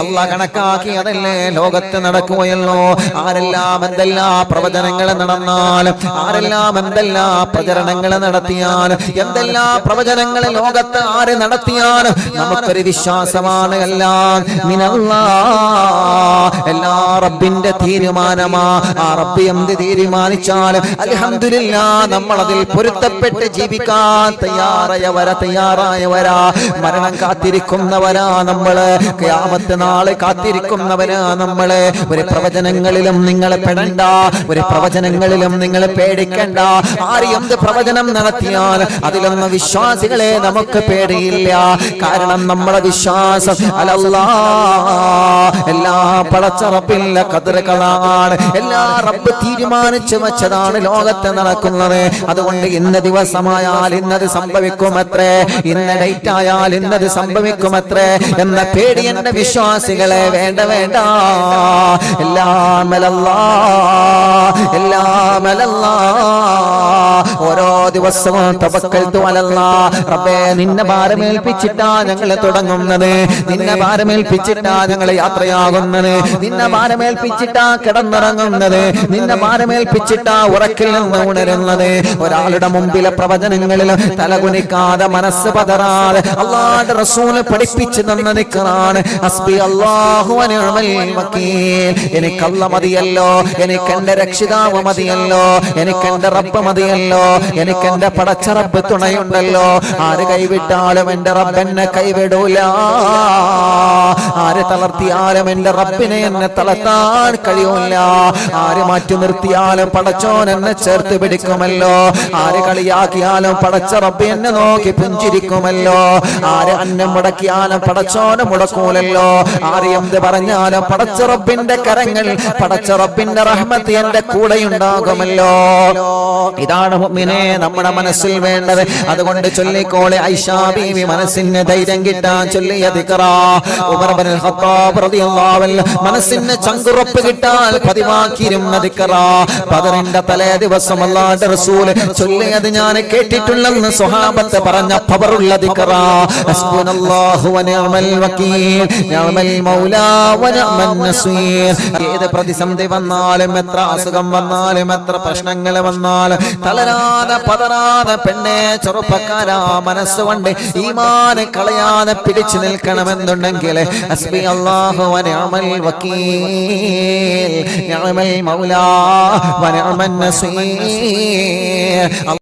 അള്ളാഹ് കണക്കാക്കിയതല്ലേ ലോകത്ത് നടക്കുകയുള്ളൂ. ആരെല്ലാം എന്തെല്ലാം പ്രവചനങ്ങൾ നടന്നാലും, ആരെല്ലാം എന്തെല്ലാം പ്രചരണങ്ങൾ നടത്തിയാലും, എന്തെല്ലാം പ്രവചനങ്ങൾ ലോകത്ത് ആര് നടത്തിയാലും നമുക്കൊരു വിശ്വാസമാണ് എല്ലാം മിനല്ലാഹ്, എല്ലാ റബ്ബിന്റെ തീരുമാനമാ. ആ റബ്ബ് എന്ത് തീരുമാനിച്ചാലും അൽഹംദുലില്ലാഹ് നമ്മളതിൽ പൊരുത്തപ്പെട്ട് ജീവിക്കാൻ തയ്യാറായവരാ. മരണം കാത്തിരിക്കുന്നവരാ നമ്മള്, ഖിയാമത്ത് നാളെ കാത്തിരിക്കുന്നവരാ നമ്മള്. ഒരു പ്രവചനങ്ങളിലും നിങ്ങൾ പെടണ്ട, ഒരു പ്രവചനങ്ങളിലും നിങ്ങൾ പേടിക്കണ്ട. ആര് എന്ത് പ്രവചനം നടത്തിയാൽ അതിലൊന്നും വിശ്വാസികളെ നമുക്ക് പേടിയില്ല. കാരണം നമ്മളെ വിശ്വാസം അലല്ലാഹ്, എല്ലാ പടച്ച റബ്ബിന്റെ ഖദറുകളാണ്. എല്ലാ റബ്ബ് തീരുമാനിച്ചു വെച്ചതാണ് ലോകത്ത് നടക്കുന്നത്. അതുകൊണ്ട് ഇന്ന ദിവസമായാൽ ഇന്നത് സംഭവിക്കുമത്രേ, ഇന്ന ഡേറ്റ് ആയാൽ ഇന്നത് സംഭവിക്കുമത്രേ എന്ന പേടി എന്റെ വിശ്വാസികളെ വേണ്ട വേണ്ട. എല്ലാം അലല്ലാഹ്, എല്ലാം അലല്ലാഹ്. ഓരോ ദിവസവും തവക്കൽതു അലല്ലാഹ്. റബ്ബേ നിന്നെ ഭാരമേൽപ്പിച്ചിട്ടാ ഞങ്ങൾ തുടങ്ങുന്നത്, നിന്നെ ഭാരമേൽപ്പിച്ചിട്ടാ ഞങ്ങൾ യാത്രയാകുന്നത്, നിന്നെ ഭാരമേൽപ്പിച്ചിട്ടാ കിടന്നിറങ്ങുന്നത്, നിന്നെ ഭാരമേൽപ്പിച്ചിട്ടാ ഉറക്കിൽ നിന്ന് ഉണരുന്നത്. ഒരാളുടെ മുമ്പിലെ പ്രവചനങ്ങളിൽ തലകുനിക്കാതെ മനസ്സ് പതറാതെ അല്ലാഹുവിന്റെ റസൂൽ പഠിപ്പിച്ചു തന്ന ദിക്റാണ് ഹസ്ബി അല്ലാഹു വ നിഅമൽ വകീൽ. എനിക്ക് അല്ലാഹ് മതിയല്ലോ, എനിക്ക് എന്റെ രക്ഷിതാവ് മതിയല്ലോ, എനിക്ക് എന്റെ റബ്ബ് മതിയല്ലോ, എനിക്ക് എന്റെ പടച്ച റബ്ബ് തുണയുണ്ടല്ലോ. ആര് കൈവിട്ടാലും എന്റെ റബ്ബ് എന്നെ കൈവിടൂല, ആര് തളർത്തിയാലും എന്റെ റബ്ബിനെ എന്നെ തളർത്താൻ കഴിയൂല, ആര് മാറ്റി നിർത്തിയാലും പടച്ചോൻ എന്നെ ചേർത്ത് പിടിക്കുമല്ലോ, ആര് കളിയാക്കിയാലും പടച്ച റബ്ബ് എന്നെ നോക്കി പുഞ്ചിരിക്കുമല്ലോ, ആര് അന്നം മുടക്കിയാലും പടച്ചോന് മുടക്കൂലല്ലോ, ആര് എന്ത് പറഞ്ഞാലും പടച്ച റബ്ബിന്റെ കരങ്ങൾ, പടച്ച റബ്ബിന്റെ റഹ്മത്ത് എന്റെ കൂടെയുണ്ടാകുമല്ലോ. ഇതാണ് മുഅ്മിനേ നമ്മുടെ മനസ്സിൽ വേണ്ടത്. അതുകൊണ്ട് ചൊല്ലിക്കോളെ ആയിഷാ ബീവി മനസ്സിന് ധൈര്യം കിട്ടാൻ ചൊല്ലിയ ദിക്റാ. ഉമർ ഇബ്നുൽ ഖത്താബ് റളിയല്ലാഹു അൻഹു മനസ്സിന് ചങ്കുറപ്പ് കിട്ടാൻ പതിവാക്കിയിരുന്ന ദിക്റാ. ബദറിന്റെ തലേ ദിവസം അല്ലാഹുവിന്റെ റസൂൽ ചൊല്ലിയത് ഞാൻ കേട്ടിട്ടുള്ളെന്ന് സ്വഹാബത്ത് പറഞ്ഞ പവറുള്ള ദിക്റാ. ഹസ്ബുനല്ലാഹു വ നിഅമൽ വകീൽ, നിഅമൽ മൗലാ വ നിഅമൻ നസീർ. ഏത് പ്രതിസന്ധി വന്നാലും, എത്ര അസുഖം വന്നാലും, എത്ര പ്രശ്നങ്ങൾ വന്നാലും തളരാതെ പതറാതെ പെണ്ണെ ചെറുപ്പക്കാരാ മനസ്സുകൊണ്ട് ഈമാൻ കളയാതെ പിടിച്ചു നിൽക്കണമെന്നുണ്ടെങ്കിൽ ഹസ്ബി അല്ലാഹു വ നിഅമൽ വകീൽ, നിഅമൽ മൗലാ വ നിഅമൻ നസീർ.